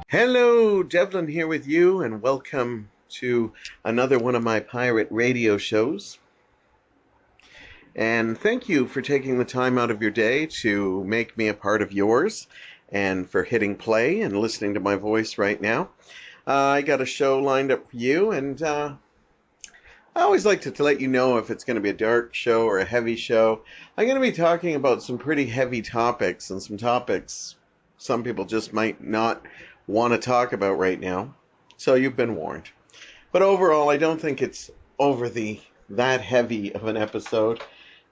Hello, Devlin here with you, and welcome to another one of my pirate radio shows. And thank you for taking the time out of your day to make me a part of yours and for hitting play and listening to my voice right now. I got a show lined up for you, and I always like to let you know if it's going to be a dark show or a heavy show. I'm going to be talking about some pretty heavy topics and some topics some people just might not want to talk about right now. So you've been warned. But overall, I don't think it's that heavy of an episode.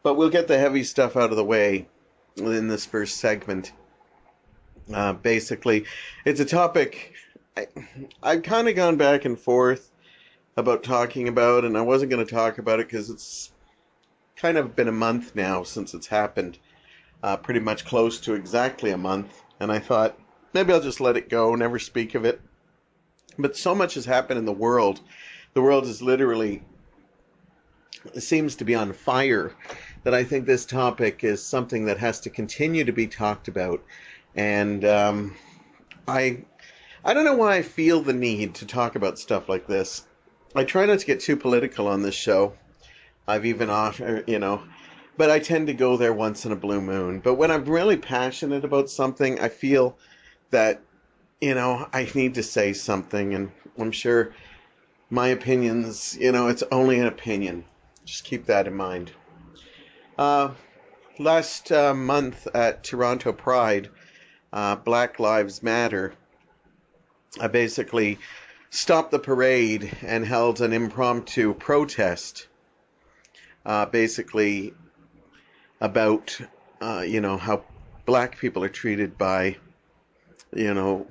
But we'll get the heavy stuff out of the way in this first segment. Basically, it's a topic I've kind of gone back and forth about talking about, and I wasn't going to talk about it because it's kind of been a month now since it's happened, pretty much close to exactly a month, and I thought maybe I'll just let it go, never speak of it. But so much has happened in the world. The world is literally, seems to be on fire, that I think this topic is something that has to continue to be talked about. And I don't know why I feel the need to talk about stuff like this. I try not to get too political on this show. I've even offered, but I tend to go there once in a blue moon. But when I'm really passionate about something, I feel that, I need to say something. And I'm sure my opinions, it's only an opinion. Just keep that in mind. Last month at Toronto Pride, Black Lives Matter, I basically stopped the parade and held an impromptu protest, basically about, how black people are treated by,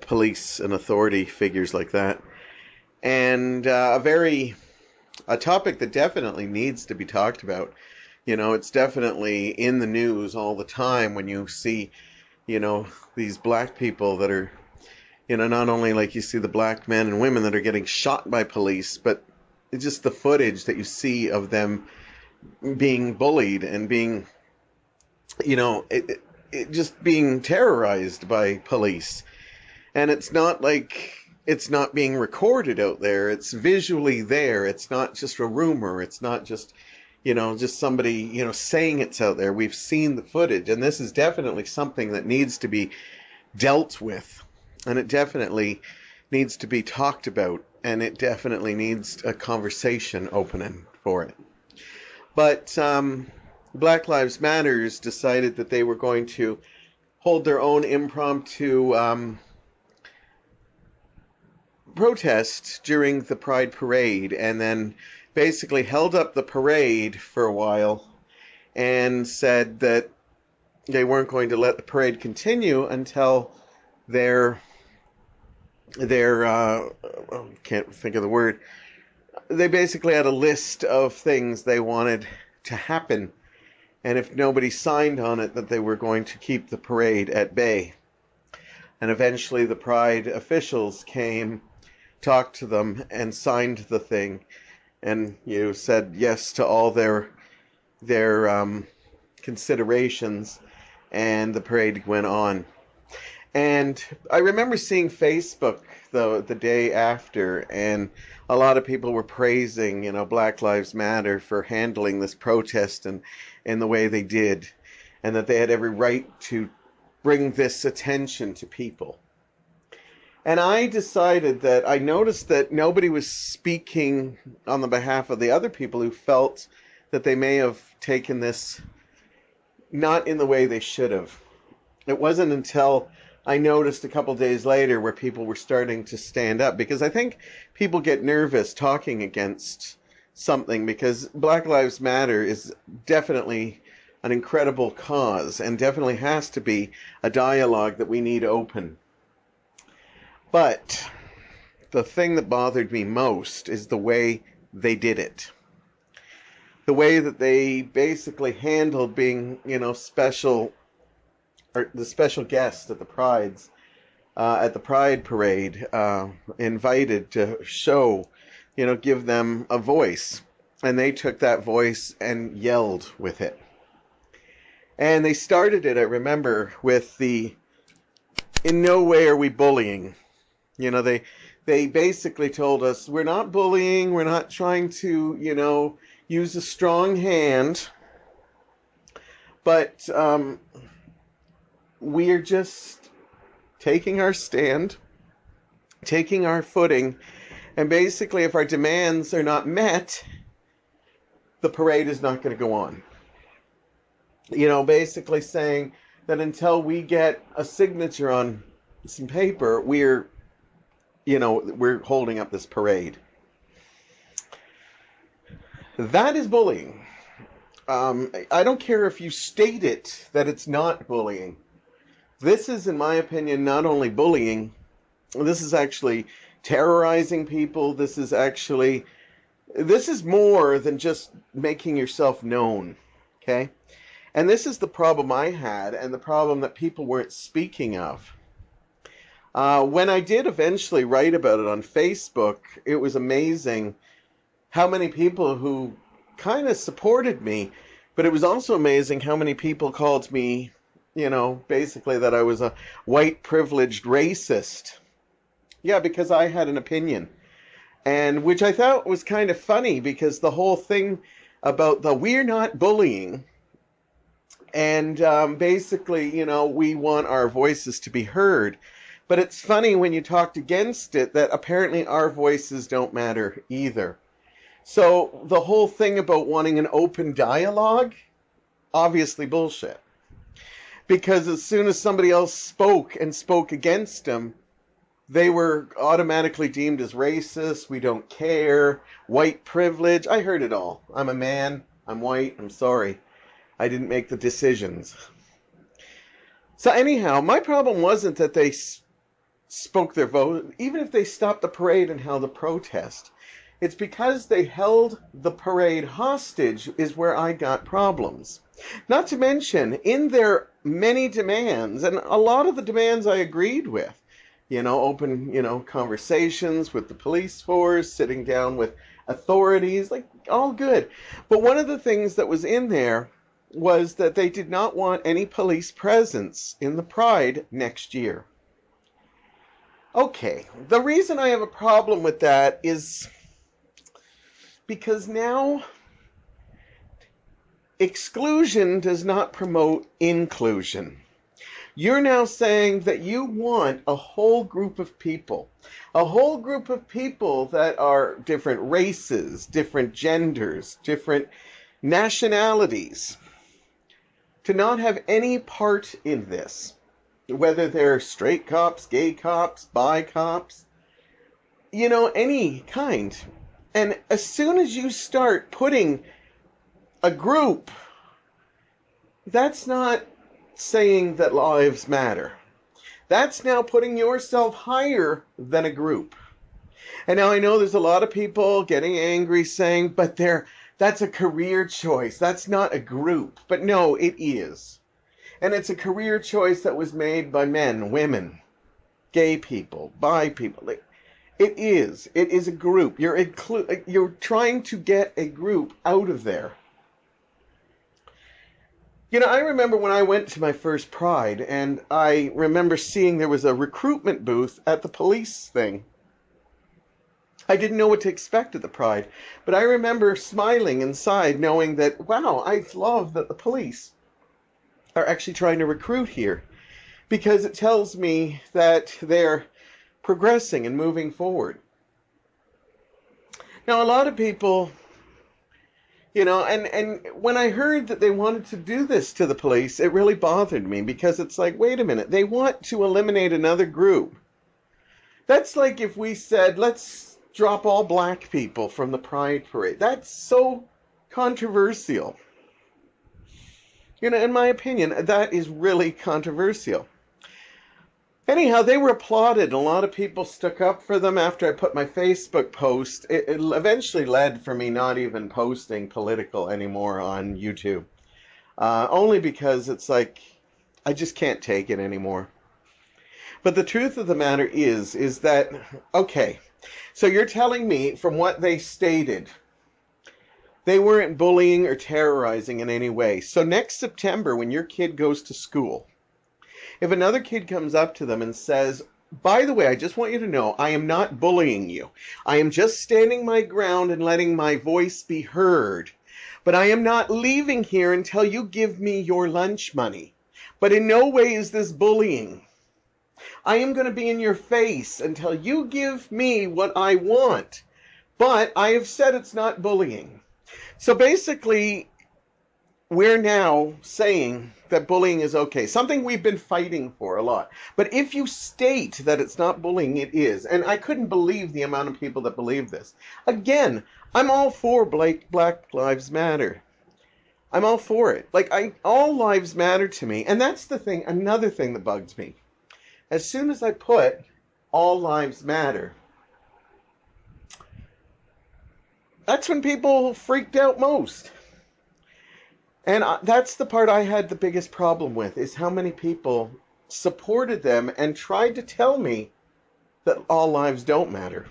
police and authority figures like that. And a topic that definitely needs to be talked about. It's definitely in the news all the time when you see, these black people that are, not only like you see the black men and women that are getting shot by police, but it's just the footage that you see of them being bullied and being, just being terrorized by police. And it's not like it's not being recorded out there. It's visually there. It's not just a rumor. It's not just, just somebody, saying it's out there. We've seen the footage, and this is definitely something that needs to be dealt with. And it definitely needs to be talked about, and it definitely needs a conversation opening for it. But Black Lives Matters decided that they were going to hold their own impromptu protest during the Pride Parade, and then basically held up the parade for a while and said that they weren't going to let the parade continue until their can't think of the word. They basically had a list of things they wanted to happen, and if nobody signed on it, that they were going to keep the parade at bay. And eventually the Pride officials came, talked to them, and signed the thing, and said yes to all their considerations, and the parade went on. And I remember seeing Facebook the day after, and a lot of people were praising, Black Lives Matter for handling this protest and the way they did, and that they had every right to bring this attention to people. And I decided that I noticed that nobody was speaking on the behalf of the other people who felt that they may have taken this not in the way they should have. It wasn't until I noticed a couple days later where people were starting to stand up, because I think people get nervous talking against something, because Black Lives Matter is definitely an incredible cause and definitely has to be a dialogue that we need open. But the thing that bothered me most is the way they did it. The way that they basically handled being, special, or the special guest at the Prides, at the Pride Parade, invited to show, give them a voice. And they took that voice and yelled with it. And they started it, I remember, with the, "In no way are we bullying." They basically told us, we're not bullying, we're not trying to, use a strong hand, but we're just taking our stand, taking our footing, and basically if our demands are not met, the parade is not going to go on. Basically saying that until we get a signature on some paper, we're holding up this parade. That is bullying. I don't care if you state it that it's not bullying. This is, in my opinion, not only bullying, this is actually terrorizing people. This is more than just making yourself known, okay? And this is the problem I had, and the problem that people weren't speaking of. When I did eventually write about it on Facebook, it was amazing how many people who kind of supported me, but it was also amazing how many people called me, basically that I was a white privileged racist. Yeah, because I had an opinion. And which I thought was kind of funny, because the whole thing about the we're not bullying, and basically, we want our voices to be heard. But it's funny when you talked against it that apparently our voices don't matter either. So the whole thing about wanting an open dialogue, obviously bullshit. Because as soon as somebody else spoke against them, they were automatically deemed as racist, we don't care, white privilege. I heard it all. I'm a man, I'm white, I'm sorry. I didn't make the decisions. So anyhow, my problem wasn't that they spoke their vote, even if they stopped the parade and held a protest. It's because they held the parade hostage is where I got problems. Not to mention, in their many demands, and a lot of the demands I agreed with, open, conversations with the police force, sitting down with authorities, like, all good. But one of the things that was in there was that they did not want any police presence in the Pride next year. Okay, the reason I have a problem with that is because now exclusion does not promote inclusion. You're now saying that you want a whole group of people that are different races, different genders, different nationalities, to not have any part in this. Whether they're straight cops, gay cops, bi cops, any kind. And as soon as you start putting a group, that's not saying that lives matter. That's now putting yourself higher than a group. And now I know there's a lot of people getting angry saying, but that's a career choice. That's not a group. But no, it is. And it's a career choice that was made by men, women, gay people, bi people. It is. It is a group. You're trying to get a group out of there. I remember when I went to my first Pride, and I remember seeing there was a recruitment booth at the police thing. I didn't know what to expect at the Pride, but I remember smiling inside knowing that, wow, I love that the police are actually trying to recruit here, because it tells me that they're progressing and moving forward. Now, a lot of people, and when I heard that they wanted to do this to the police, it really bothered me, because it's like, wait a minute, they want to eliminate another group. That's like if we said, let's drop all black people from the Pride Parade. That's so controversial. In my opinion, that is really controversial. Anyhow, they were applauded, and a lot of people stuck up for them after I put my Facebook post. It eventually led for me not even posting political anymore on YouTube. Only because it's like, I just can't take it anymore. But the truth of the matter is that, okay, so you're telling me from what they stated, they weren't bullying or terrorizing in any way. So next September, when your kid goes to school, if another kid comes up to them and says, by the way, I just want you to know I am not bullying you. I am just standing my ground and letting my voice be heard. But I am not leaving here until you give me your lunch money. But in no way is this bullying. I am going to be in your face until you give me what I want. But I have said it's not bullying. So basically, we're now saying that bullying is okay. Something we've been fighting for a lot. But if you state that it's not bullying, it is. And I couldn't believe the amount of people that believe this. Again, I'm all for Black Lives Matter. I'm all for it. All lives matter to me. And that's the thing, another thing that bugs me. As soon as I put all lives matter, that's when people freaked out most. And that's the part I had the biggest problem with, is how many people supported them and tried to tell me that all lives don't matter.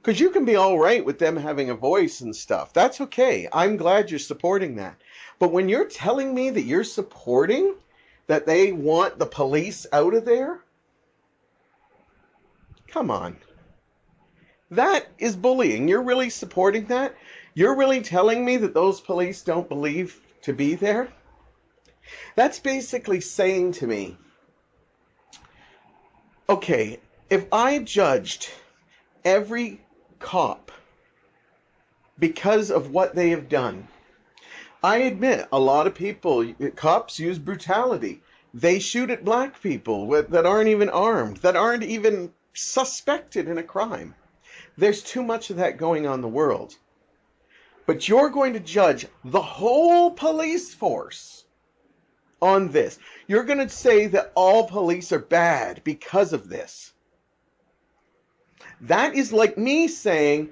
Because you can be all right with them having a voice and stuff. That's okay. I'm glad you're supporting that. But when you're telling me that you're supporting that they want the police out of there, come on. That is bullying. You're really supporting that? You're really telling me that those police don't believe to be there? That's basically saying to me, okay, if I judged every cop because of what they have done, I admit a lot of people, cops use brutality. They shoot at black people that aren't even armed, that aren't even suspected in a crime. There's too much of that going on in the world. But you're going to judge the whole police force on this. You're going to say that all police are bad because of this. That is like me saying,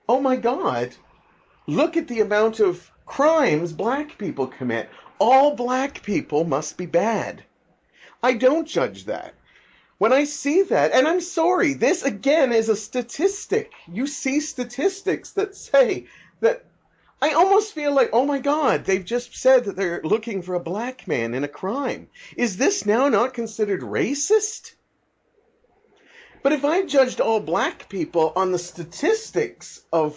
oh my God, look at the amount of crimes black people commit. All black people must be bad. I don't judge that. When I see that, and I'm sorry, this again is a statistic. You see statistics that say that I almost feel like, oh my God, they've just said that they're looking for a black man in a crime. Is this now not considered racist? But if I judged all black people on the statistics of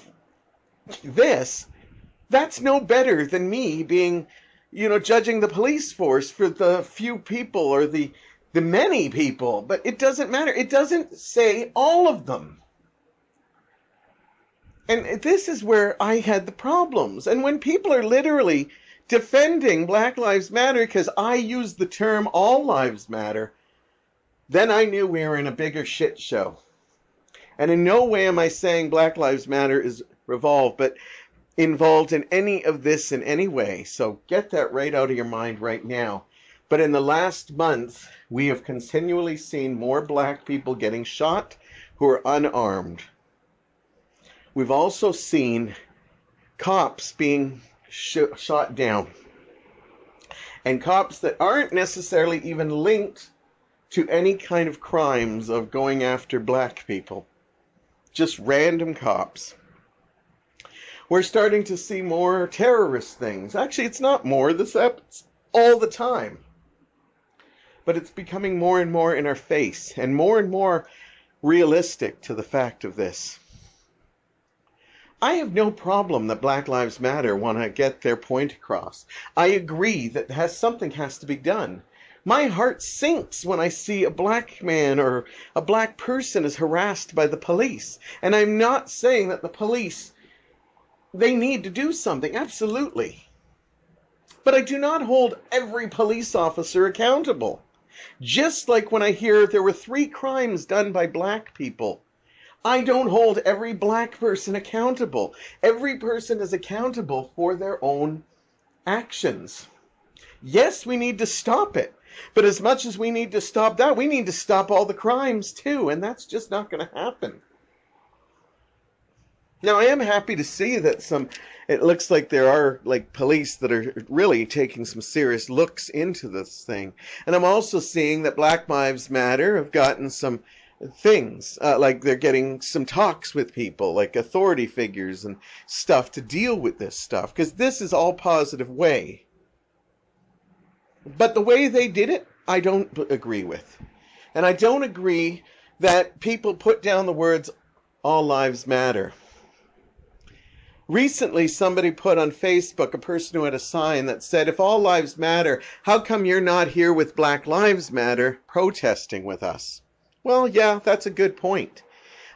this, that's no better than me being, judging the police force for the few people or the many people. But it doesn't matter. It doesn't say all of them. And this is where I had the problems. And when people are literally defending Black Lives Matter because I used the term all lives matter, then I knew we were in a bigger shit show. And in no way am I saying Black Lives Matter is involved in any of this in any way. So get that right out of your mind right now. But in the last month, we have continually seen more black people getting shot who are unarmed. We've also seen cops being shot down. And cops that aren't necessarily even linked to any kind of crimes of going after black people. Just random cops. We're starting to see more terrorist things. Actually, it's not more. This happens all the time. But it's becoming more and more in our face and more realistic to the fact of this. I have no problem that Black Lives Matter want to get their point across. I agree that something has to be done. My heart sinks when I see a black man or a black person is harassed by the police. And I'm not saying that the police, they need to do something. Absolutely. But I do not hold every police officer accountable. Just like when I hear there were 3 crimes done by black people, I don't hold every black person accountable. Every person is accountable for their own actions. Yes, we need to stop it. But as much as we need to stop that, we need to stop all the crimes too. And that's just not going to happen. Now, I am happy to see that it looks like there are police that are really taking some serious looks into this thing. And I'm also seeing that Black Lives Matter have gotten some things, like they're getting some talks with people, like authority figures and stuff to deal with this stuff. Because this is all positive way. But the way they did it, I don't agree with. And I don't agree that people put down the words, all lives matter. Recently, somebody put on Facebook, a person who had a sign that said, if all lives matter, how come you're not here with Black Lives Matter protesting with us? Well, yeah, that's a good point.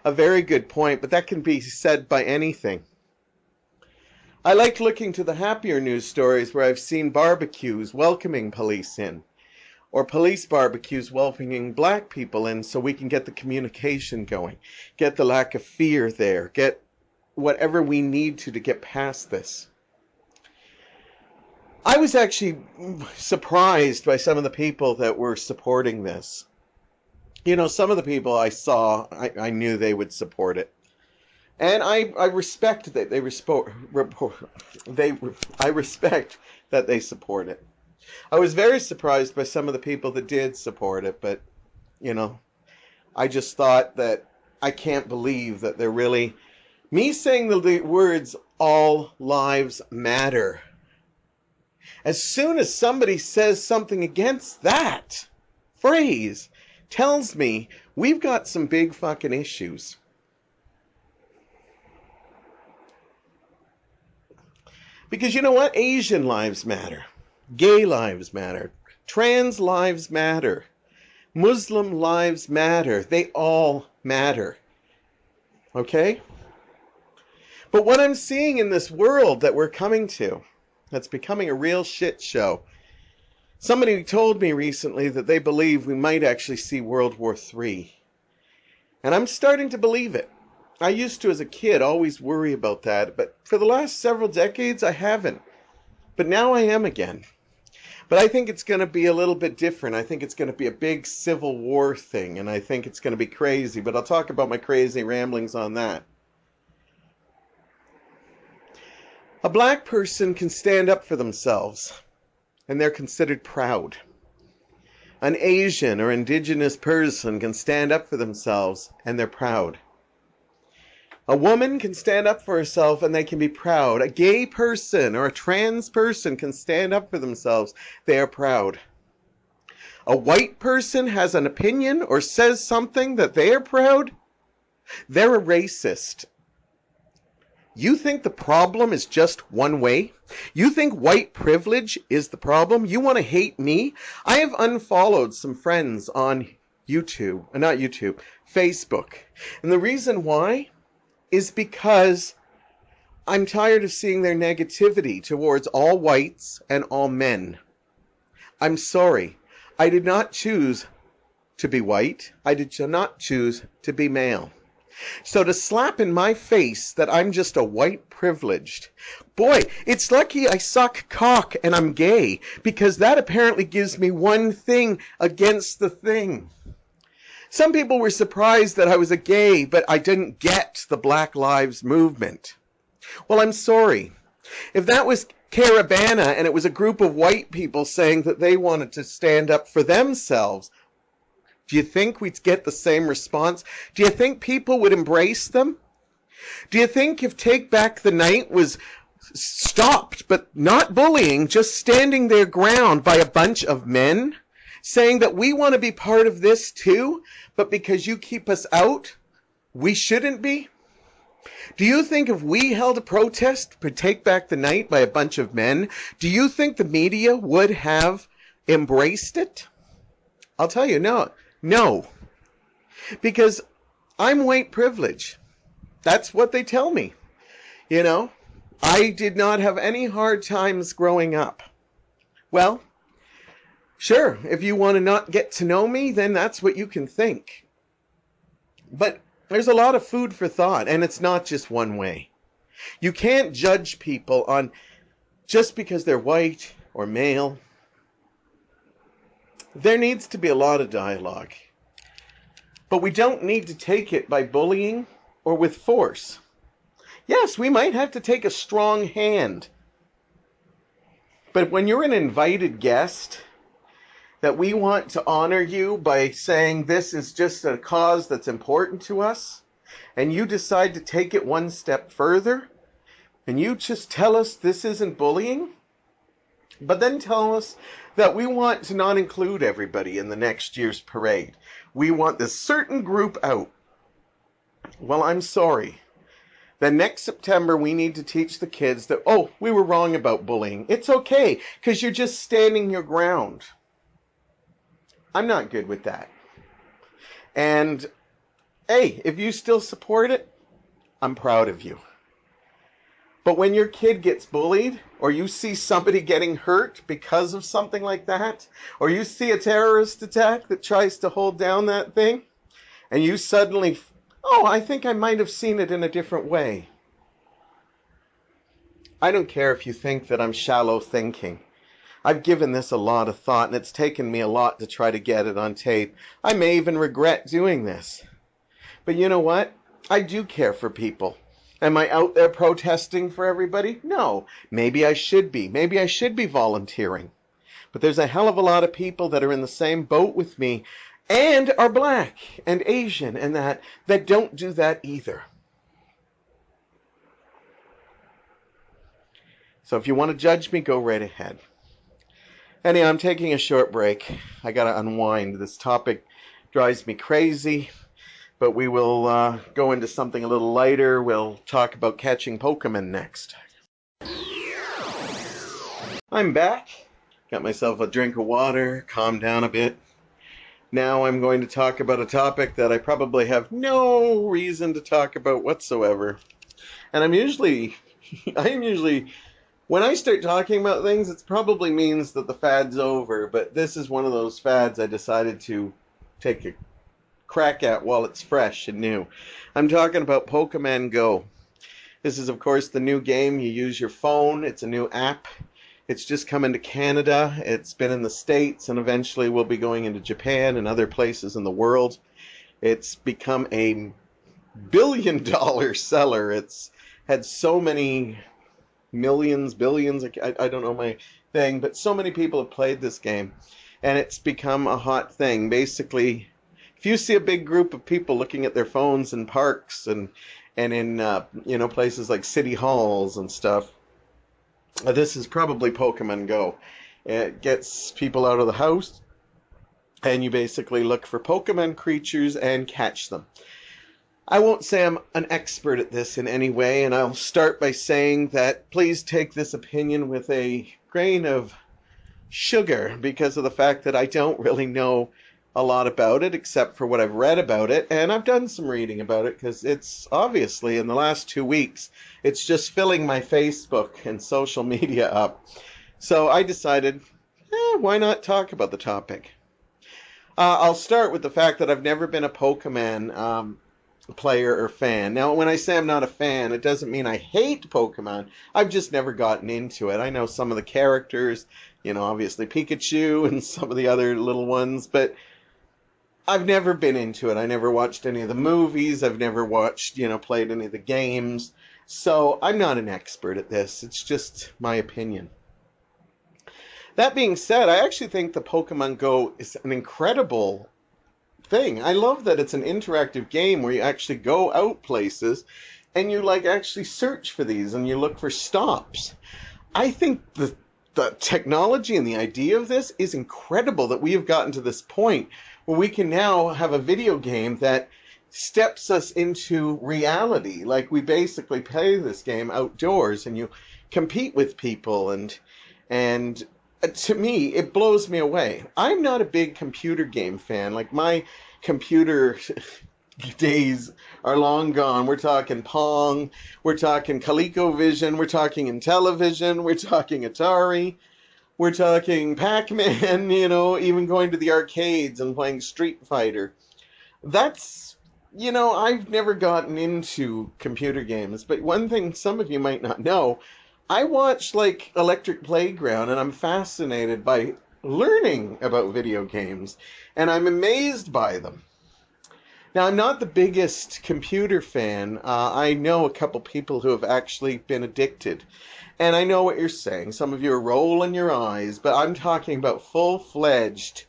A very good point, but that can be said by anything. I like looking to the happier news stories where I've seen barbecues welcoming police in, or police barbecues welcoming black people in so we can get the communication going, get the lack of fear there, get whatever we need to get past this. I was actually surprised by some of the people that were supporting this. You know, some of the people I saw, I knew they would support it. And I respect that I respect that they support it. I was very surprised by some of the people that did support it, but, you know, I just thought that I can't believe that they're really... Me saying the words, all lives matter. As soon as somebody says something against that phrase, tells me we've got some big fucking issues. Because you know what? Asian lives matter. Gay lives matter. Trans lives matter. Muslim lives matter. They all matter. Okay? But what I'm seeing in this world that we're coming to, that's becoming a real shit show. Somebody told me recently that they believe we might actually see World War III. And I'm starting to believe it. I used to, as a kid, always worry about that, but for the last several decades, I haven't. But now I am again. But I think it's going to be a little bit different. I think it's going to be a big civil war thing, and I think it's going to be crazy, but I'll talk about my crazy ramblings on that. A black person can stand up for themselves, and they're considered proud. An Asian or indigenous person can stand up for themselves, and they're proud. A woman can stand up for herself, and they can be proud. A gay person or a trans person can stand up for themselves. They are proud. A white person has an opinion or says something that they are proud. They're a racist. You think the problem is just one way? You think white privilege is the problem? You want to hate me? I have unfollowed some friends on Facebook. And the reason why is because I'm tired of seeing their negativity towards all whites and all men. I'm sorry. I did not choose to be white. I did not choose to be male. So to slap in my face that I'm just a white privileged, boy, it's lucky I suck cock and I'm gay, because that apparently gives me one thing against the thing. Some people were surprised that I was a gay, but I didn't get the Black Lives Movement. Well, I'm sorry. If that was Caravana and it was a group of white people saying that they wanted to stand up for themselves, do you think we'd get the same response? Do you think people would embrace them? Do you think if Take Back the Night was stopped, but not bullying, just standing their ground by a bunch of men, saying that we want to be part of this too, but because you keep us out, we shouldn't be? Do you think if we held a protest for Take Back the Night by a bunch of men, do you think the media would have embraced it? I'll tell you, no. No. Because I'm white privilege. That's what they tell me. You know, I did not have any hard times growing up. Well, sure, if you want to not get to know me, then that's what you can think. But there's a lot of food for thought, and it's not just one way. You can't judge people on just because they're white or male. There needs to be a lot of dialogue. But we don't need to take it by bullying or with force. Yes, we might have to take a strong hand. But when you're an invited guest, that we want to honor you by saying this is just a cause that's important to us, and you decide to take it one step further, and you just tell us this isn't bullying, but then tell us that we want to not include everybody in the next year's parade. We want this certain group out. Well, I'm sorry. Then next September, we need to teach the kids that, oh, we were wrong about bullying. It's okay, because you're just standing your ground. I'm not good with that. And, hey, if you still support it, I'm proud of you. But when your kid gets bullied, or you see somebody getting hurt because of something like that, or you see a terrorist attack that tries to hold down that thing, and you suddenly, oh, I think I might have seen it in a different way. I don't care if you think that I'm shallow thinking. I've given this a lot of thought, and it's taken me a lot to try to get it on tape. I may even regret doing this. But you know what? I do care for people. Am I out there protesting for everybody? No. Maybe I should be. Maybe I should be volunteering. But there's a hell of a lot of people that are in the same boat with me and are black and Asian and that don't do that either. So if you want to judge me, go right ahead. Anyhow, I'm taking a short break. I got to unwind. This topic drives me crazy. But we will go into something a little lighter. We'll talk about catching Pokemon next. I'm back. Got myself a drink of water, calmed down a bit. Now I'm going to talk about a topic that I probably have no reason to talk about whatsoever. And I'm usually, when I start talking about things, it probably means that the fad's over. But this is one of those fads I decided to take a crack at while it's fresh and new. I'm talking about Pokemon Go. This is, of course, the new game. You use your phone. It's a new app. It's just come into Canada. It's been in the States, and eventually will be going into Japan and other places in the world. It's become a billion-dollar seller. It's had so many millions, billions, I don't know my thing, but so many people have played this game, and it's become a hot thing. Basically, if you see a big group of people looking at their phones in parks and in places like city halls and stuff, this is probably Pokemon Go. It gets people out of the house, and you basically look for Pokemon creatures and catch them. I won't say I'm an expert at this in any way, and I'll start by saying that please take this opinion with a grain of sugar because of the fact that I don't really know a lot about it except for what I've read about it, and I've done some reading about it because it's obviously in the last 2 weeks it's just filling my Facebook and social media up. So I decided, why not talk about the topic? I'll start with the fact that I've never been a Pokemon player or fan. Now, when I say I'm not a fan, it doesn't mean I hate Pokemon. I've just never gotten into it. I know some of the characters, obviously Pikachu and some of the other little ones, but I've never been into it. I never watched any of the movies. I've never watched, played any of the games. So I'm not an expert at this. It's just my opinion. That being said, I actually think the Pokemon Go is an incredible thing. I love that it's an interactive game where you actually go out places and you actually search for these and you look for stops. I think the technology and the idea of this is incredible that we have gotten to this point where we can now have a video game that steps us into reality. Like, we basically play this game outdoors and you compete with people, and to me, it blows me away. I'm not a big computer game fan. Like, my computer days are long gone. We're talking Pong, we're talking ColecoVision, we're talking Intellivision, we're talking Atari, we're talking Pac-Man, even going to the arcades and playing Street Fighter. That's, I've never gotten into computer games, but one thing some of you might not know, I watch Electric Playground, and I'm fascinated by learning about video games, and I'm amazed by them. Now, I'm not the biggest computer fan. I know a couple people who have actually been addicted. And I know what you're saying. Some of you are rolling your eyes, but I'm talking about full-fledged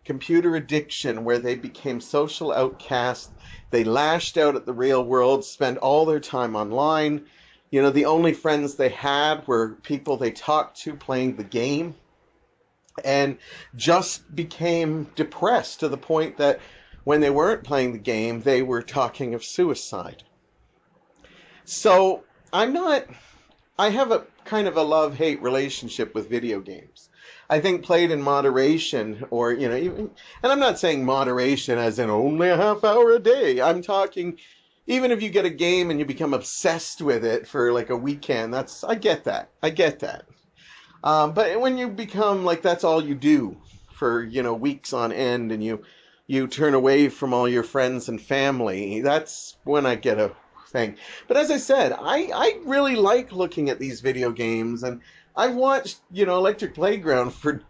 computer addiction where they became social outcasts. They lashed out at the real world, spent all their time online. The only friends they had were people they talked to playing the game, and just became depressed to the point that when they weren't playing the game, they were talking of suicide. So I have a kind of a love-hate relationship with video games. I think played in moderation, or, even, and I'm not saying moderation as in only a half hour a day. I'm talking, even if you get a game and you become obsessed with it for like a weekend, I get that. I get that. But when you become like that's all you do for, weeks on end, and you turn away from all your friends and family, that's when I get a thing. But as I said, I really like looking at these video games, and I've watched, Electric Playground for,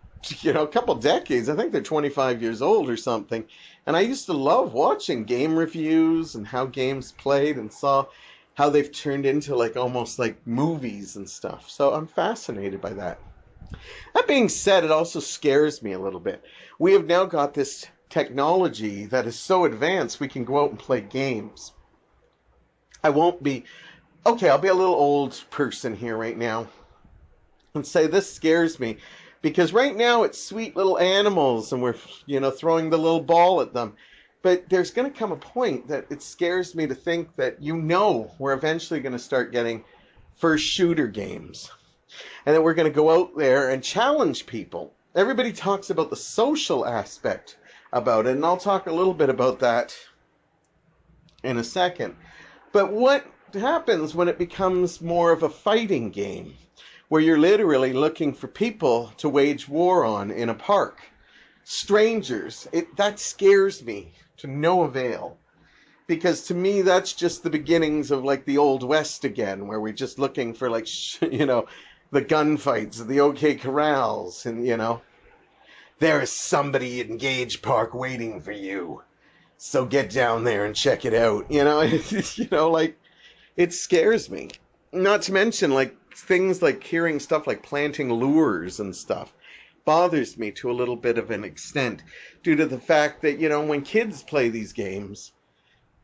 a couple decades. I think they're 25 years old or something. And I used to love watching game reviews and how games played, and saw how they've turned into like almost like movies and stuff. So I'm fascinated by that. That being said, it also scares me a little bit. We have now got this technology that is so advanced we can go out and play games. I'll be a little old person here right now and say this scares me, because right now it's sweet little animals and we're, throwing the little ball at them. But there's going to come a point that it scares me to think that, we're eventually going to start getting first shooter games. And then we're going to go out there and challenge people. Everybody talks about the social aspect about it, and I'll talk a little bit about that in a second. But what happens when it becomes more of a fighting game, where you're literally looking for people to wage war on in a park? Strangers. That scares me to no avail. Because to me, that's just the beginnings of like the Old West again, where we're just looking for like, the gunfights, the OK Corrals, and, there is somebody in Gage Park waiting for you. So get down there and check it out. It scares me. Not to mention, like, things like hearing stuff like planting lures and stuff bothers me to a little bit of an extent, due to the fact that, when kids play these games,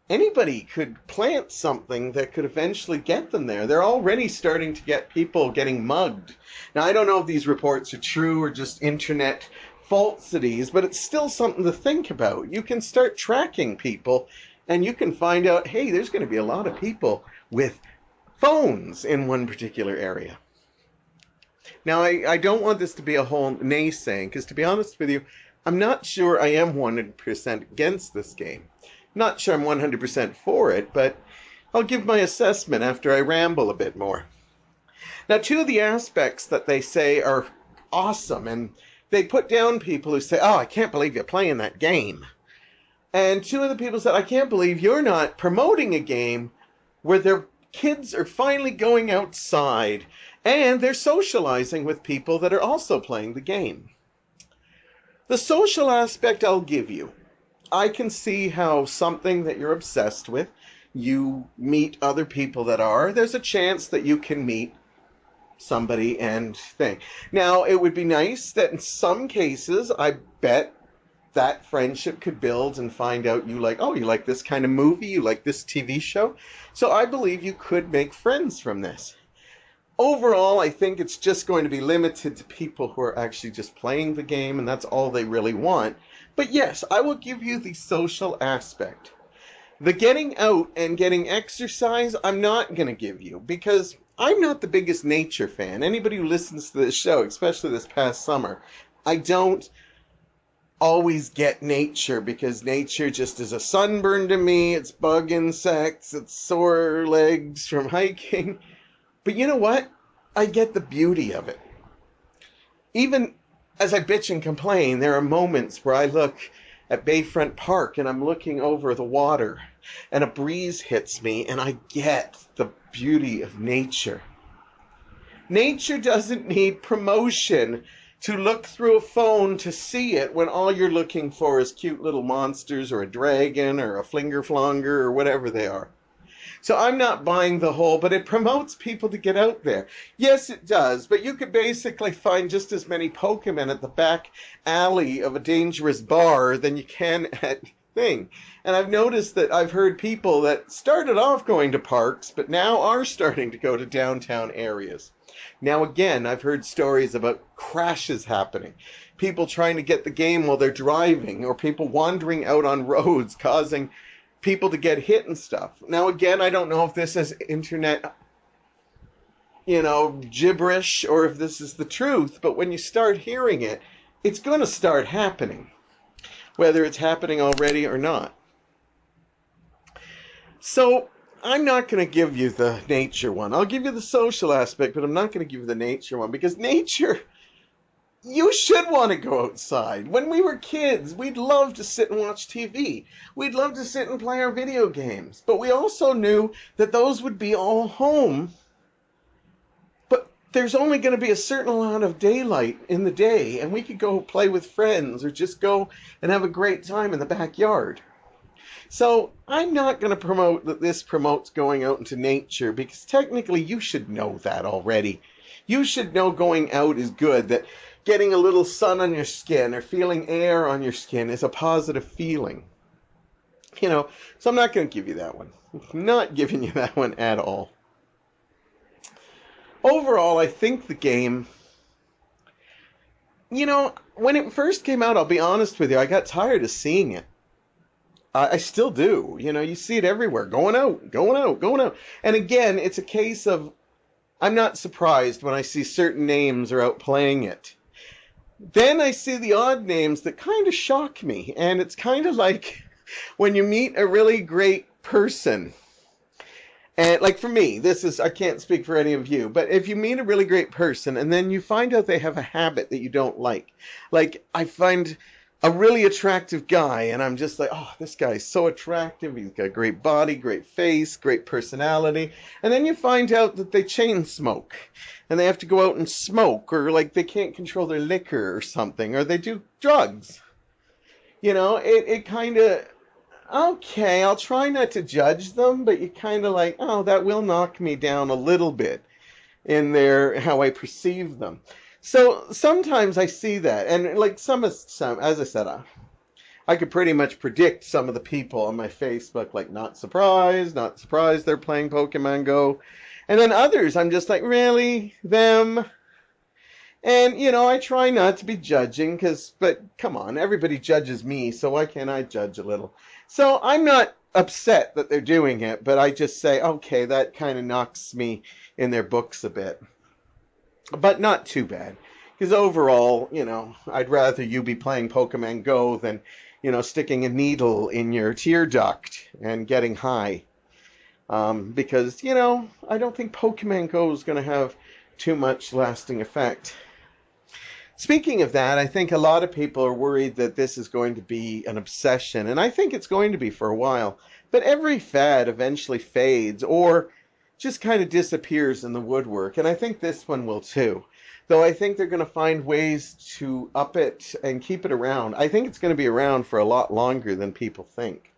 anybody could plant something that could eventually get them there. They're already starting to get people getting mugged. Now, I don't know if these reports are true or just internet falsities, but it's still something to think about. You can start tracking people, and you can find out, hey, there's going to be a lot of people with phones in one particular area. Now, I don't want this to be a whole naysaying, because to be honest with you, I'm not sure I am 100% against this game. Not sure I'm 100% for it, but I'll give my assessment after I ramble a bit more. Now, two of the aspects that they say are awesome, and they put down people who say, oh, I can't believe you're playing that game. And two of the people said, I can't believe you're not promoting a game where their kids are finally going outside and they're socializing with people that are also playing the game. The social aspect I'll give you. I can see how something that you're obsessed with, you meet other people that are, there's a chance that you can meet somebody and thing. Now, it would be nice that in some cases, I bet that friendship could build and find out you like this kind of movie, you like this TV show. So I believe you could make friends from this. Overall, I think it's just going to be limited to people who are actually just playing the game, and that's all they really want. But yes, I will give you the social aspect. The getting out and getting exercise, I'm not going to give you, because I'm not the biggest nature fan. Anybody who listens to this show, especially this past summer, I don't always get nature, because nature just is a sunburn to me. It's bug insects, it's sore legs from hiking. But you know what? I get the beauty of it. Even as I bitch and complain, there are moments where I look at Bayfront Park and I'm looking over the water and a breeze hits me and I get the beauty of nature. Nature doesn't need promotion to look through a phone to see it when all you're looking for is cute little monsters or a dragon or a flingerflonger or whatever they are. So I'm not buying the whole, but it promotes people to get out there. Yes, it does, but you could basically find just as many Pokemon at the back alley of a dangerous bar than you can at thing. And I've noticed that I've heard people that started off going to parks, but now are starting to go to downtown areas. Now, again, I've heard stories about crashes happening, people trying to get the game while they're driving, or people wandering out on roads causing people to get hit and stuff. Now, again, I don't know if this is internet, gibberish, or if this is the truth, but when you start hearing it, it's going to start happening, whether it's happening already or not. So, I'm not going to give you the nature one. I'll give you the social aspect, but I'm not going to give you the nature one, because nature, you should want to go outside. When we were kids, we'd love to sit and watch TV. We'd love to sit and play our video games. But we also knew that those would be all home. But there's only going to be a certain amount of daylight in the day, and we could go play with friends or just go and have a great time in the backyard. So I'm not going to promote that this promotes going out into nature, because technically you should know that already. You should know going out is good, that getting a little sun on your skin or feeling air on your skin is a positive feeling. So I'm not going to give you that one. I'm not giving you that one at all. Overall, I think the game, when it first came out, I'll be honest with you, I got tired of seeing it. I still do. You see it everywhere. Going out, going out, going out. And again, it's a case of, I'm not surprised when I see certain names are out playing it. Then I see the odd names that kind of shock me. And it's kind of like when you meet a really great person. And like for me, I can't speak for any of you, but if you meet a really great person and then you find out they have a habit that you don't like I find a really attractive guy, and I'm just like, oh, this guy's so attractive. He's got a great body, great face, great personality. And then you find out that they chain smoke, and they have to go out and smoke, or they can't control their liquor or something, or they do drugs. It kind of, okay, I'll try not to judge them, but you kind of like, oh, that will knock me down a little bit in how I perceive them. So sometimes I see that, and some, as I said, I could pretty much predict some of the people on my Facebook, not surprised they're playing Pokemon Go. And then others, I'm just like, really? Them? And, I try not to be judging, but come on, everybody judges me, so why can't I judge a little? So I'm not upset that they're doing it, but I just say, okay, that kind of knocks me in their books a bit. But not too bad, because overall, I'd rather you be playing Pokemon Go than, sticking a needle in your tear duct and getting high. Because, I don't think Pokemon Go is going to have too much lasting effect. Speaking of that, I think a lot of people are worried that this is going to be an obsession, and I think it's going to be for a while. But every fad eventually fades, or just kind of disappears in the woodwork, and I think this one will too. Though I think they're going to find ways to up it and keep it around. I think it's going to be around for a lot longer than people think.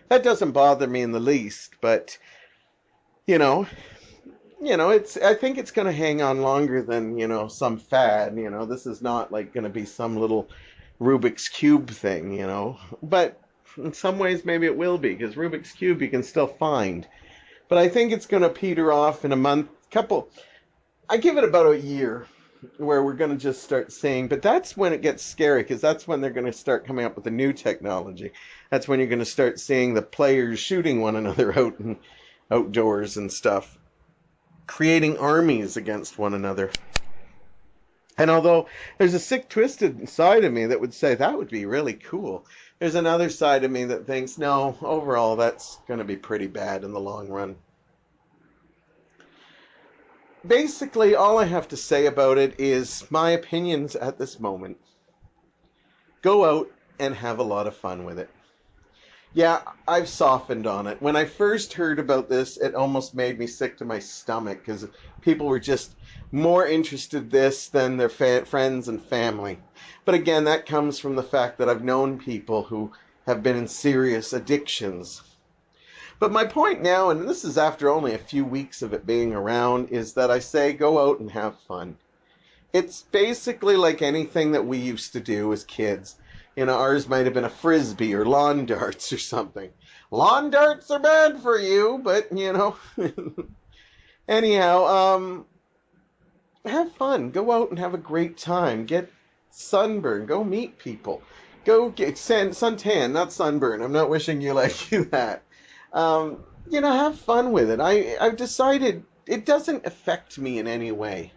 That doesn't bother me in the least, but I think it's going to hang on longer than, some fad. This is not going to be some little Rubik's Cube thing, But in some ways maybe it will be, because Rubik's Cube you can still find. But I think it's going to peter off in a month, I give it about a year where we're going to just start seeing, but that's when it gets scary, because that's when they're going to start coming up with the new technology. That's when you're going to start seeing the players shooting one another out and outdoors and stuff, creating armies against one another. And although there's a sick, twisted side of me that would say that would be really cool, there's another side of me that thinks, no, overall that's going to be pretty bad in the long run. Basically, all I have to say about it is my opinions at this moment. Go out and have a lot of fun with it. Yeah, I've softened on it. When I first heard about this, it almost made me sick to my stomach, because people were just more interested in this than their friends and family. But again, that comes from the fact that I've known people who have been in serious addictions. But my point now, and this is after only a few weeks of it being around, is that I say go out and have fun. It's basically like anything that we used to do as kids. Ours might have been a frisbee or lawn darts or something. Lawn darts are bad for you, but, Anyhow, have fun. Go out and have a great time. Get sunburn. Go meet people. Go get suntan, not sunburn. I'm not wishing you that. Have fun with it. I've decided it doesn't affect me in any way.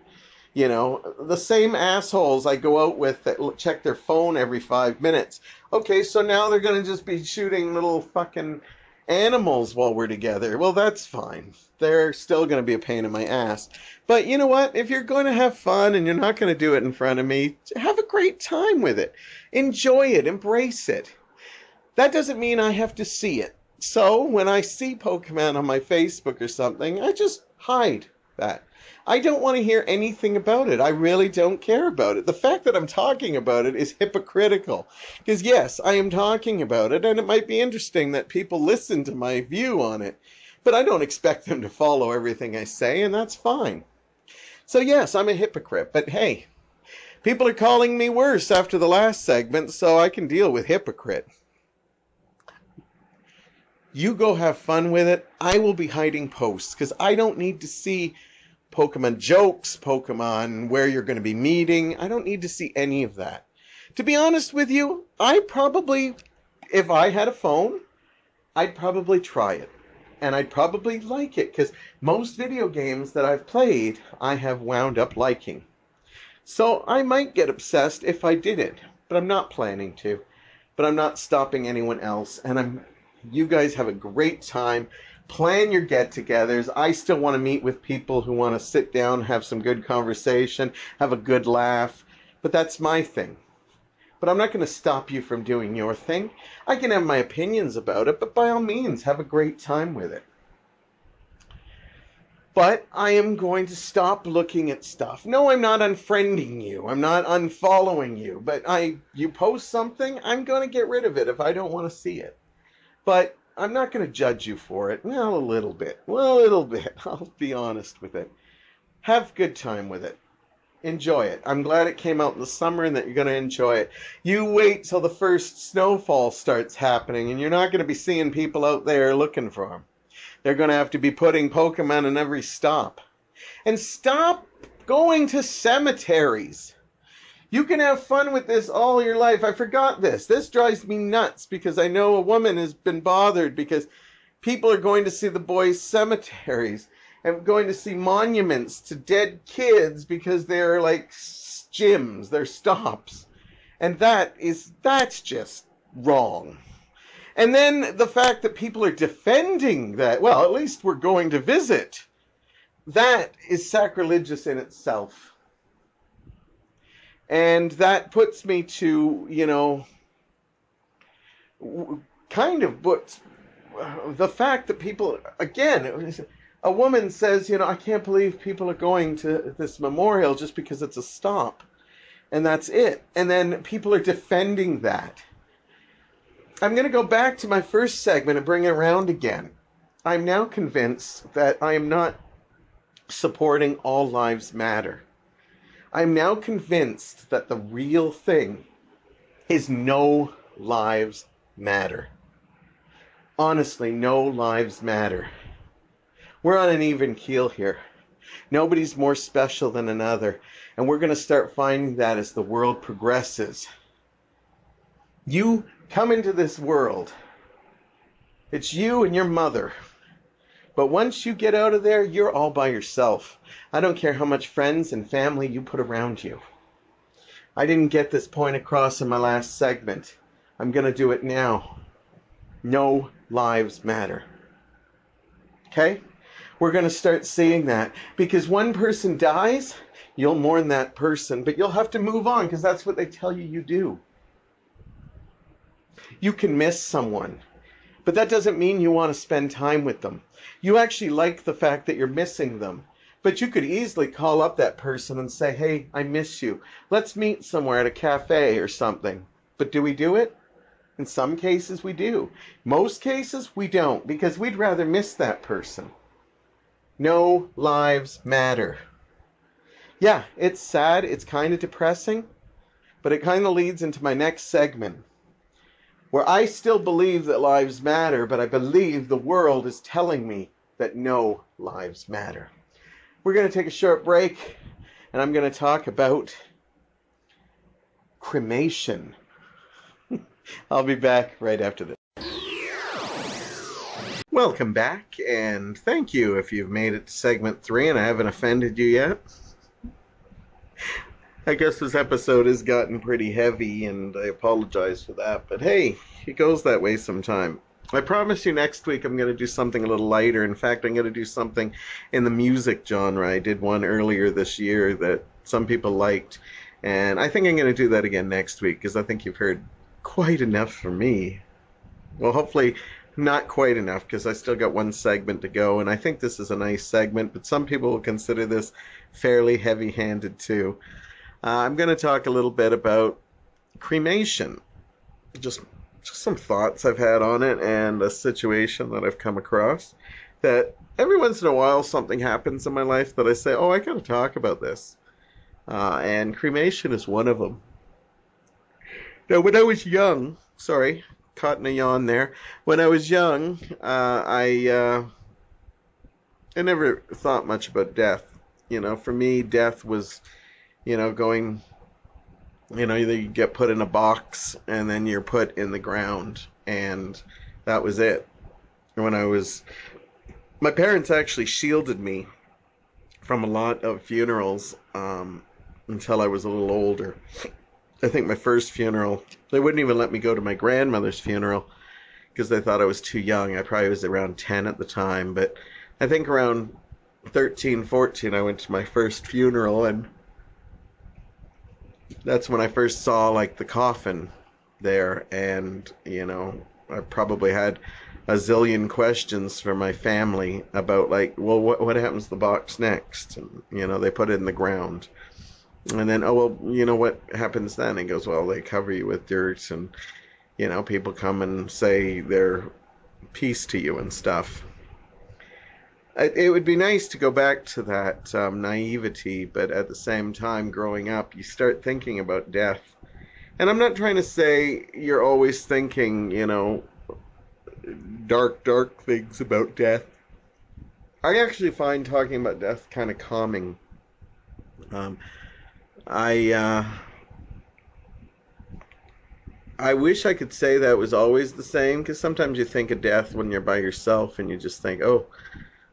The same assholes I go out with that check their phone every 5 minutes. Okay, so now they're going to just be shooting little fucking animals while we're together. Well, that's fine. They're still going to be a pain in my ass. But you know what? If you're going to have fun and you're not going to do it in front of me, have a great time with it. Enjoy it. Embrace it. That doesn't mean I have to see it. So when I see Pokemon on my Facebook or something, I just hide that. I don't want to hear anything about it. I really don't care about it. The fact that I'm talking about it is hypocritical. Because yes, I am talking about it, and it might be interesting that people listen to my view on it. But I don't expect them to follow everything I say, and that's fine. So yes, I'm a hypocrite. But hey, people are calling me worse after the last segment, so I can deal with hypocrite. You go have fun with it. I will be hiding posts, because I don't need to see Pokemon jokes, Pokemon where you're going to be meeting. I don't need to see any of that. To be honest with you, if I had a phone, I'd probably try it. And I'd probably like it, because most video games that I've played, I have wound up liking. So I might get obsessed if I did it, but I'm not planning to. But I'm not stopping anyone else, and you guys have a great time. Plan your get-togethers. I still want to meet with people who want to sit down, have some good conversation, have a good laugh. But that's my thing. But I'm not going to stop you from doing your thing. I can have my opinions about it, but by all means, have a great time with it. But I am going to stop looking at stuff. No, I'm not unfriending you. I'm not unfollowing you. But you post something, I'm going to get rid of it if I don't want to see it. But I'm not going to judge you for it. Well, a little bit. I'll be honest with it. Have a good time with it. Enjoy it. I'm glad it came out in the summer and that you're going to enjoy it. You wait till the first snowfall starts happening and you're not going to be seeing people out there looking for them. They're going to have to be putting Pokemon in every stop. And stop going to cemeteries. You can have fun with this all your life. I forgot this. This drives me nuts because I know a woman has been bothered because people are going to see the boys' cemeteries and going to see monuments to dead kids because they're like gyms, they're stops. And that's just wrong. And then the fact that people are defending that, well, at least we're going to visit, that is sacrilegious in itself. And that puts me to, kind of the fact that people, again, a woman says, I can't believe people are going to this memorial just because it's a stop. And that's it. And then people are defending that. I'm going to go back to my first segment and bring it around again. I'm now convinced that I am not supporting all lives matter. I'm now convinced that the real thing is no lives matter. Honestly, no lives matter. We're on an even keel here. Nobody's more special than another. And we're going to start finding that as the world progresses. You come into this world. It's you and your mother. But once you get out of there, you're all by yourself. I don't care how much friends and family you put around you. I didn't get this point across in my last segment. I'm going to do it now. No lives matter. Okay? We're going to start seeing that. Because one person dies, you'll mourn that person. But you'll have to move on because that's what they tell you do. You can miss someone. But that doesn't mean you want to spend time with them. You actually like the fact that you're missing them. But you could easily call up that person and say, hey, I miss you. Let's meet somewhere at a cafe or something. But do we do it? In some cases, we do. Most cases, we don't, because we'd rather miss that person. No lives matter. Yeah, it's sad. It's kind of depressing. But it kind of leads into my next segment, where I still believe that lives matter, but I believe the world is telling me that no lives matter. We're going to take a short break, and I'm going to talk about cremation. I'll be back right after this. Welcome back, and thank you if you've made it to segment 3 and I haven't offended you yet. I guess this episode has gotten pretty heavy, and I apologize for that, but hey, it goes that way sometime. I promise you next week I'm going to do something a little lighter. In fact, I'm going to do something in the music genre. I did one earlier this year that some people liked, and I think I'm going to do that again next week, because I think you've heard quite enough from me. Well, hopefully not quite enough, because I still got one segment to go, and I think this is a nice segment, but some people will consider this fairly heavy-handed too. I'm going to talk a little bit about cremation. Just some thoughts I've had on it, and a situation that I've come across, that every once in a while something happens in my life that I say, oh, I gotta talk about this. And cremation is one of them. Now, when I was young, sorry, caught in a yawn there. When I was young, I never thought much about death. You know, for me, death was, going, you get put in a box and then you're put in the ground, and that was it. My parents actually shielded me from a lot of funerals until I was a little older. I think my first funeral, they wouldn't even let me go to my grandmother's funeral because they thought I was too young. I probably was around 10 at the time, but I think around 13, 14, I went to my first funeral, and that's when I first saw, like, the coffin there, and, I probably had a zillion questions for my family about, like, well, what happens to the box next? And, they put it in the ground. And then, what happens then? He goes, well, they cover you with dirt, and, people come and say their piece to you and stuff. It would be nice to go back to that naivety, but at the same time, growing up, you start thinking about death. And I'm not trying to say you're always thinking, dark things about death. I actually find talking about death kind of calming. I wish I could say that it was always the same, because sometimes you think of death when you're by yourself and you just think, oh,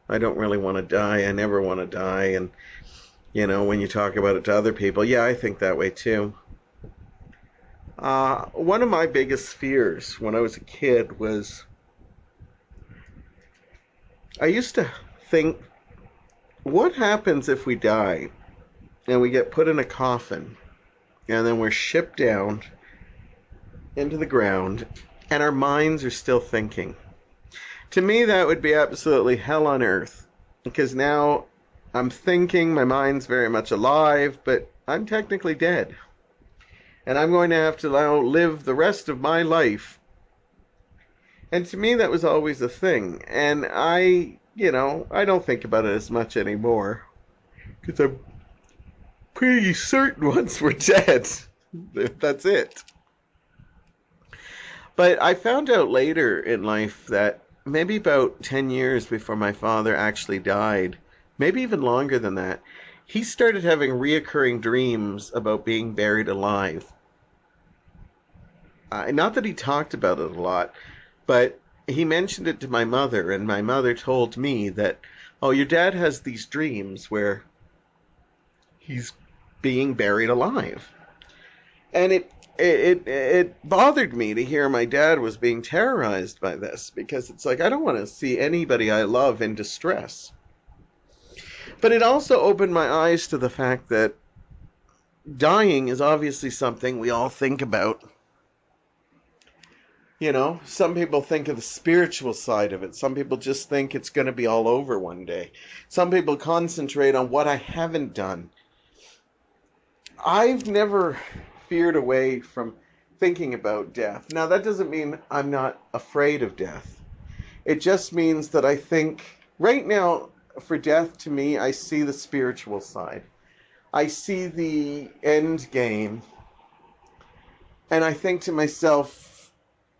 I don't really want to die. I never want to die. And, when you talk about it to other people, yeah, I think that way too. One of my biggest fears when I was a kid was, I used to think, what happens if we die and we get put in a coffin and then we're shipped down into the ground and our minds are still thinking? To me, that would be absolutely hell on earth, because now I'm thinking, my mind's very much alive, but I'm technically dead. And I'm going to have to now live the rest of my life. And to me, that was always a thing. And I don't think about it as much anymore, because I'm pretty certain once we're dead, that's it. But I found out later in life that maybe about 10 years before my father actually died, maybe even longer than that, he started having reoccurring dreams about being buried alive. Not that he talked about it a lot, but he mentioned it to my mother, and my mother told me that, oh, your dad has these dreams where he's being buried alive. And it bothered me to hear my dad was being terrorized by this, because it's like, I don't want to see anybody I love in distress. But it also opened my eyes to the fact that dying is obviously something we all think about. Some people think of the spiritual side of it. Some people just think it's going to be all over one day. Some people concentrate on what I haven't done. I've never feared away from thinking about death. Now, that doesn't mean I'm not afraid of death. It just means that I think, right now, for death, to me, I see the spiritual side. I see the end game And I think to myself,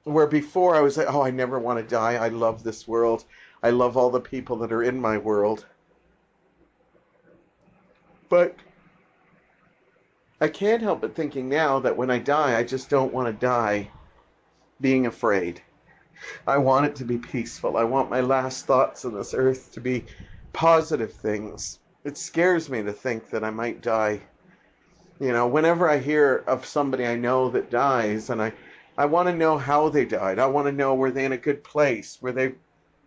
where before I was like, oh, I never want to die. I love this world. I love all the people that are in my world. But I can't help but thinking now that when I die, I just don't want to die being afraid. I want it to be peaceful. I want my last thoughts on this earth to be positive things. It scares me to think that I might die. You know, whenever I hear of somebody I know that dies, and I want to know how they died. I want to know, were they in a good place? Were they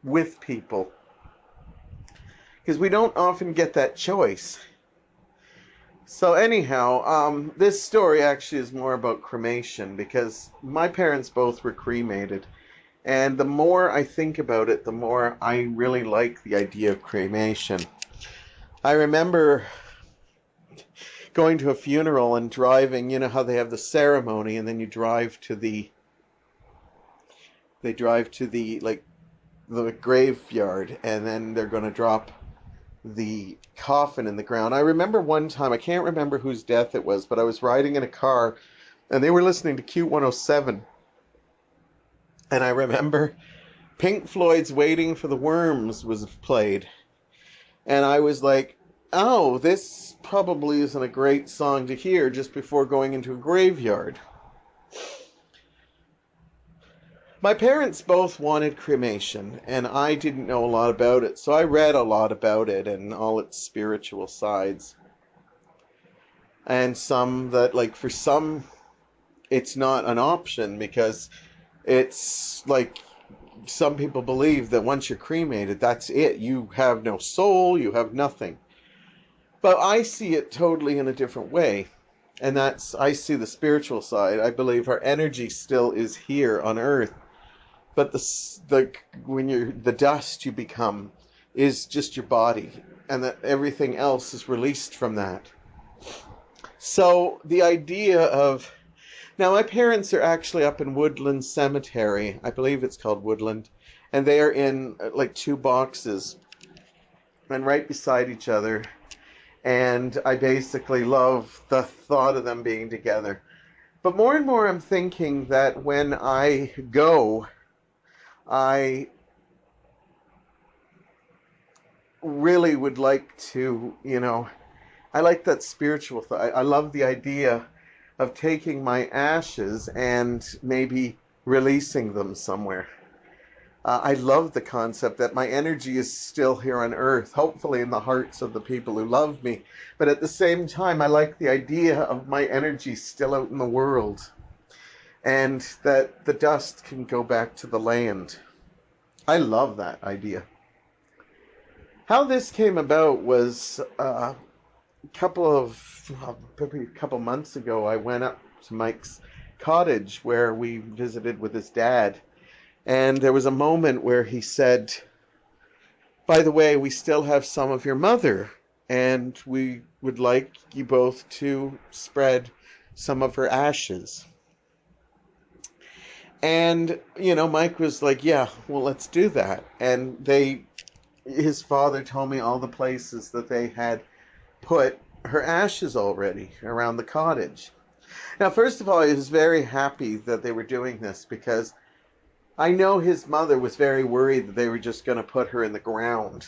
with people? Because we don't often get that choice. So anyhow, this story actually is more about cremation, because my parents both were cremated. And the more I think about it, the more I really like the idea of cremation. I remember going to a funeral and driving, you know how they have the ceremony and then you drive to the like the graveyard, and then they're going to drop the coffin in the ground. I remember one time, I can't remember whose death it was, but I was riding in a car and they were listening to Q107, and I remember Pink Floyd's Waiting for the Worms was played, and I was like, oh, this probably isn't a great song to hear just before going into a graveyard. My parents both wanted cremation, and I didn't know a lot about it, so I read a lot about it and all its spiritual sides. And some that, like, for some, it's not an option, because it's like some people believe that once you're cremated, that's it. You have no soul, you have nothing. But I see it totally in a different way. And that's, I see the spiritual side. I believe our energy still is here on earth. But the dust you become is just your body, and that everything else is released from that. So the idea of, now my parents are actually up in Woodland Cemetery. I believe it's called Woodland, and they are in like two boxes and right beside each other. And I basically love the thought of them being together. But more and more I'm thinking that when I go, I really would like to, you know, I like that spiritual thought. I love the idea of taking my ashes and maybe releasing them somewhere. I love the concept that my energy is still here on earth, hopefully in the hearts of the people who love me. But at the same time, I like the idea of my energy still out in the world, and that the dust can go back to the land. I love that idea. How this came about was probably a couple months ago. I went up to Mike's cottage where we visited with his dad, and there was a moment where he said, by the way, we still have some of your mother, and we would like you both to spread some of her ashes. And, you know, Mike was like, yeah, well, let's do that. And his father told me all the places that they had put her ashes already around the cottage. Now, first of all, I was very happy that they were doing this, because I know his mother was very worried that they were just going to put her in the ground.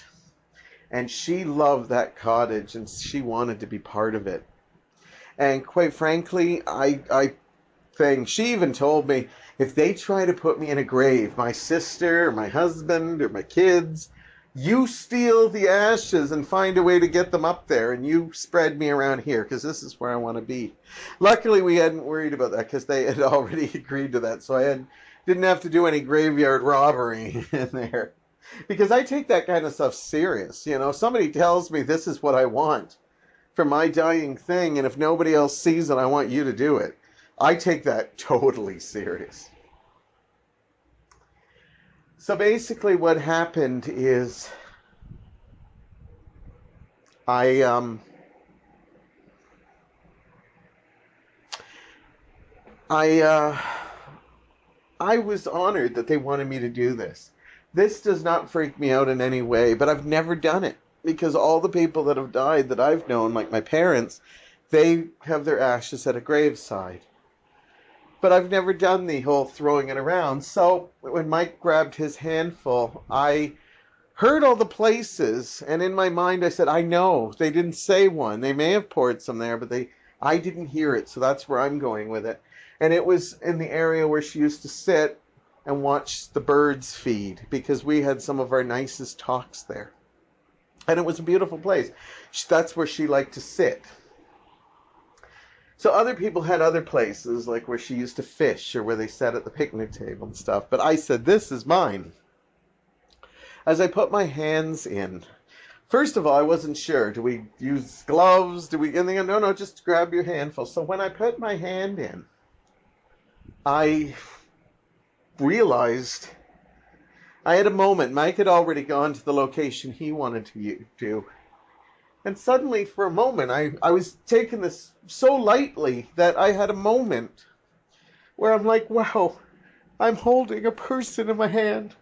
And she loved that cottage, and she wanted to be part of it. And quite frankly, I think she even told me, if they try to put me in a grave, my sister or my husband or my kids, you steal the ashes and find a way to get them up there, and you spread me around here, because this is where I want to be. Luckily, we hadn't worried about that, because they had already agreed to that, so didn't have to do any graveyard robbery in there. Because I take that kind of stuff serious. You know, if somebody tells me this is what I want for my dying thing, and if nobody else sees it, I want you to do it. I take that totally serious. So basically what happened is I was honored that they wanted me to do this. This does not freak me out in any way, but I've never done it, because all the people that have died that I've known, like my parents, they have their ashes at a graveside. but I've never done the whole throwing it around. So when Mike grabbed his handful, I heard all the places, and in my mind I said, I know. They didn't say one. They may have poured some there, but I didn't hear it, so that's where I'm going with it. And it was in the area where she used to sit and watch the birds feed, because we had some of our nicest talks there. And it was a beautiful place. That's where she liked to sit. So other people had other places, like where she used to fish or where they sat at the picnic table and stuff. But I said, this is mine. As I put my hands in, first of all, I wasn't sure. Do we use gloves? Do we? And they go, no, just grab your handful. So when I put my hand in, I realized I had a moment. Mike had already gone to the location he wanted to do. And suddenly, for a moment, I was taking this so lightly that I had a moment where I'm like, wow, I'm holding a person in my hand.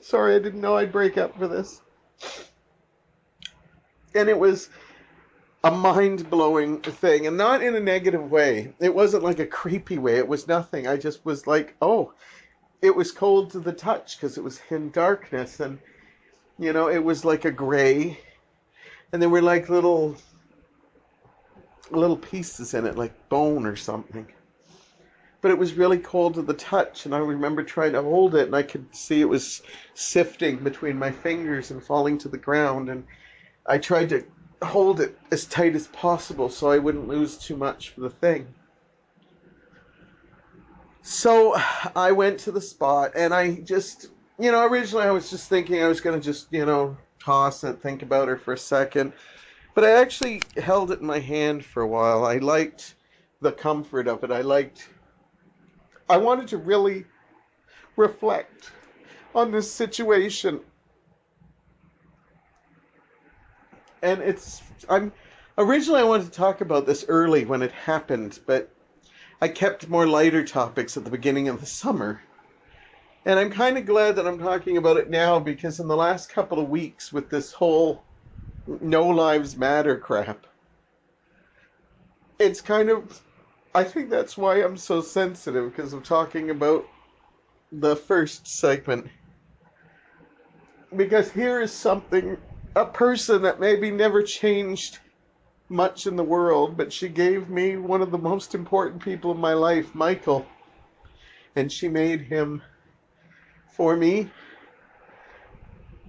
Sorry, I didn't know I'd break up for this. And it was a mind-blowing thing, and not in a negative way. It wasn't like a creepy way. It was nothing. I just was like, oh, it was cold to the touch because it was in darkness, and, you know, it was like a gray, and there were like little pieces in it, like bone or something. But it was really cold to the touch, and I remember trying to hold it, and I could see it was sifting between my fingers and falling to the ground, and I tried to hold it as tight as possible so I wouldn't lose too much for the thing. So I went to the spot, and I just, originally I was just thinking I was going to just, toss it, think about her for a second. But I actually held it in my hand for a while. I liked the comfort of it. I wanted to really reflect on this situation. And originally I wanted to talk about this early when it happened, but I kept more lighter topics at the beginning of the summer. And I'm kind of glad that I'm talking about it now, because in the last couple of weeks with this whole No Lives Matter crap, it's I think that's why I'm so sensitive, because I'm talking about the first segment. Because here is a person that maybe never changed much in the world, but she gave me one of the most important people in my life, Michael. And she made him for me.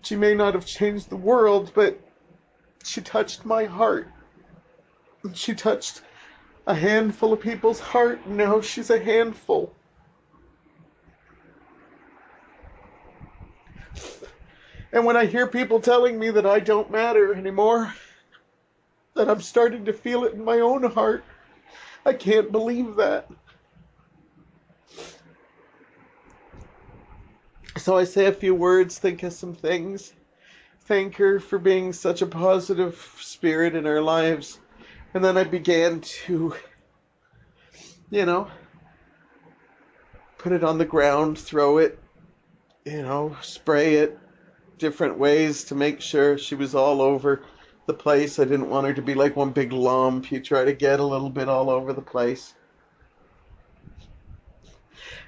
She may not have changed the world, but she touched my heart. She touched a handful of people's heart, and now she's a handful. And when I hear people telling me that I don't matter anymore, that I'm starting to feel it in my own heart, I can't believe that. So I say a few words, think of some things, thank her for being such a positive spirit in our lives. And then I began to, put it on the ground, throw it, spray it different ways to make sure she was all over the place. I didn't want her to be like one big lump. You try to get a little bit all over the place.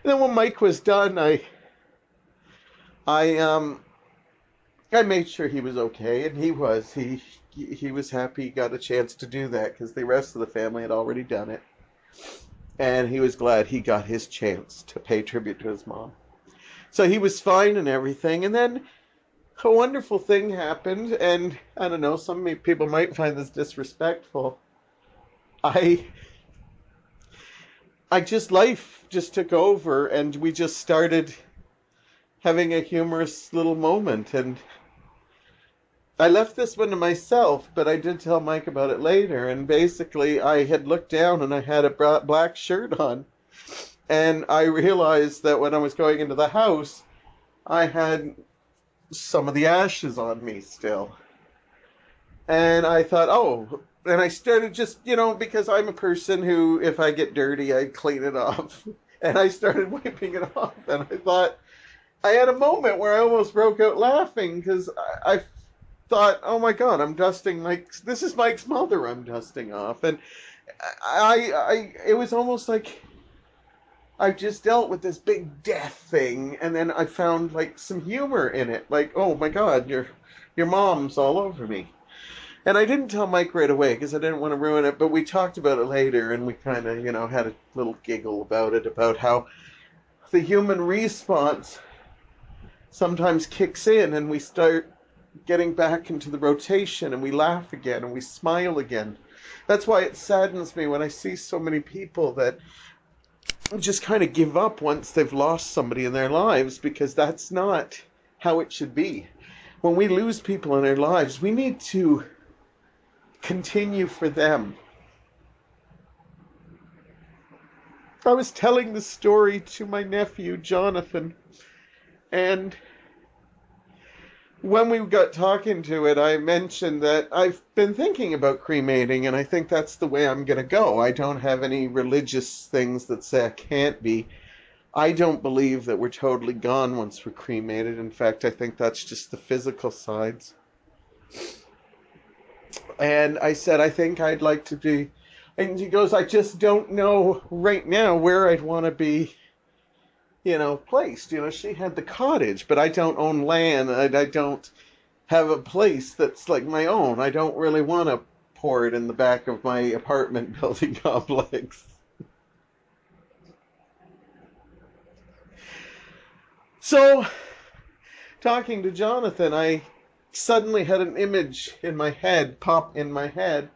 And then when Mike was done, I made sure he was okay, and he was. He was happy he got a chance to do that, because the rest of the family had already done it. And he was glad he got his chance to pay tribute to his mom. So he was fine and everything. And then a wonderful thing happened, and I don't know, some people might find this disrespectful. Life just took over, and we just started having a humorous little moment. And I left this one to myself, but I did tell Mike about it later. And basically, I had looked down and I had a black shirt on. And I realized that when I was going into the house, I had some of the ashes on me still. And I thought, oh, and I started just, because I'm a person who, if I get dirty, I clean it off. And I started wiping it off. And I thought, I had a moment where I almost broke out laughing, because I thought, oh my God, I'm dusting this is Mike's mother I'm dusting off. And it was almost like I've just dealt with this big death thing, and then I found like some humor in it. Like, oh my God, your mom's all over me. And I didn't tell Mike right away because I didn't want to ruin it, but we talked about it later, and we kind of, had a little giggle about it, about how the human response sometimes kicks in and we start getting back into the rotation and we laugh again and we smile again. That's why it saddens me when I see so many people that just kind of give up once they've lost somebody in their lives, because that's not how it should be. When we lose people in our lives, we need to continue for them. I was telling the story to my nephew, Jonathan, and when we got talking to it, I mentioned that I've been thinking about cremating, and I think that's the way I'm going to go. I don't have any religious things that say I can't be. I don't believe that we're totally gone once we're cremated. In fact, I think that's just the physical sides. And I said, I think I'd like to be... And he goes, I just don't know right now where I'd want to be, placed. She had the cottage, but I don't own land. I don't have a place that's like my own. I don't really want to pour it in the back of my apartment building complex. So, talking to Jonathan, I suddenly had an image in my head pop in my head.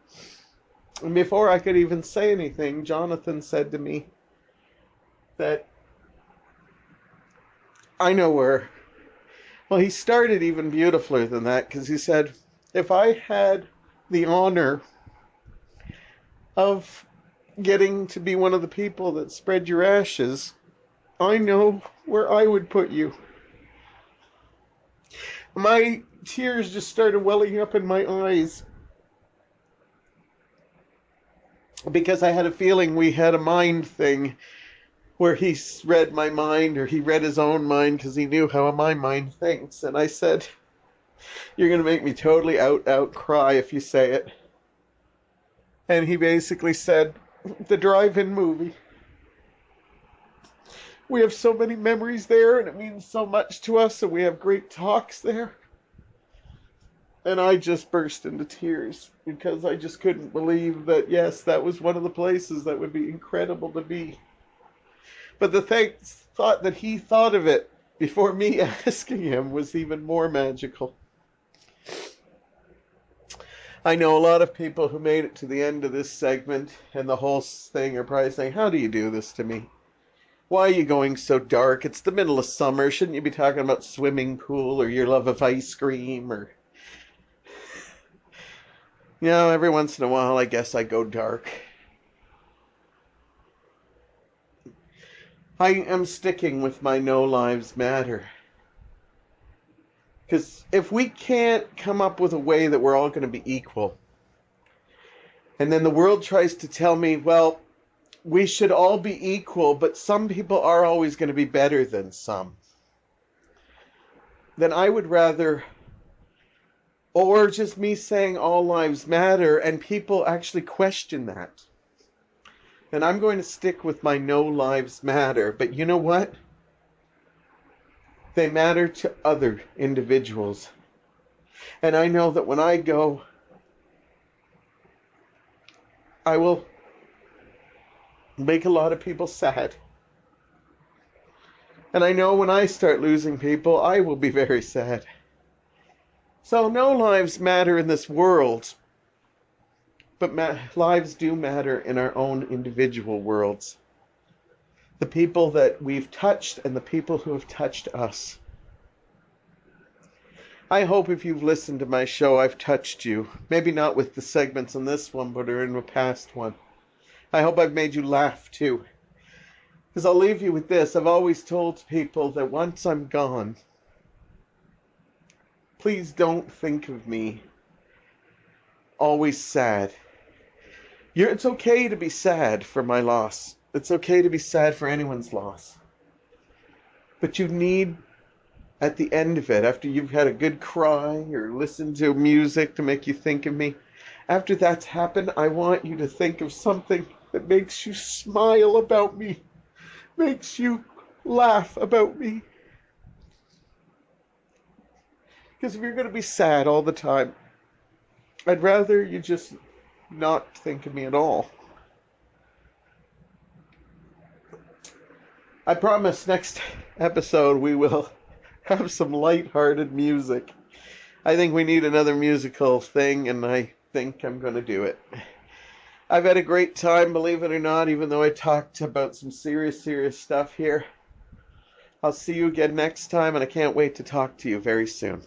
And before I could even say anything, Jonathan said to me that I know where. Well, he started even beautifuler than that, because he said, if I had the honor of getting to be one of the people that spread your ashes, I know where I would put you. My tears just started welling up in my eyes, because I had a feeling we had a mind thing where he read my mind, or he read his own mind, because he knew how my mind thinks. And I said, you're going to make me totally out cry if you say it. And he basically said, the drive-in movie. We have so many memories there, and it means so much to us, and we have great talks there. And I just burst into tears, because I just couldn't believe that, yes, that was one of the places that would be incredible to be. But the thought that he thought of it before me asking him was even more magical. I know a lot of people who made it to the end of this segment and the whole thing are probably saying, how do you do this to me? Why are you going so dark? It's the middle of summer. Shouldn't you be talking about swimming pool or your love of ice cream? Or, every once in a while, I guess I go dark. I am sticking with my No Lives Matter. Because if we can't come up with a way that we're all going to be equal, and then the world tries to tell me, well, we should all be equal, but some people are always going to be better than some, then I would rather, or just me saying all lives matter and people actually question that, then I'm going to stick with my no lives matter. But you know what? They matter to other individuals. And I know that when I go, I will make a lot of people sad. And I know when I start losing people, I will be very sad. So no lives matter in this world, but lives do matter in our own individual worlds. The people that we've touched and the people who have touched us. I hope if you've listened to my show, I've touched you. Maybe not with the segments on this one, but in the past one. I hope I've made you laugh too. Because I'll leave you with this. I've always told people that once I'm gone, please don't think of me always sad. It's okay to be sad for my loss. It's okay to be sad for anyone's loss. But you need, at the end of it, after you've had a good cry or listened to music to make you think of me, after that's happened, I want you to think of something that makes you smile about me. makes you laugh about me. Because if you're going to be sad all the time, I'd rather you just not think of me at all. I promise next episode we will have some light-hearted music. I think we need another musical thing, and I think I'm going to do it. I've had a great time, believe it or not, even though I talked about some serious stuff here. I'll see you again next time, and I can't wait to talk to you very soon.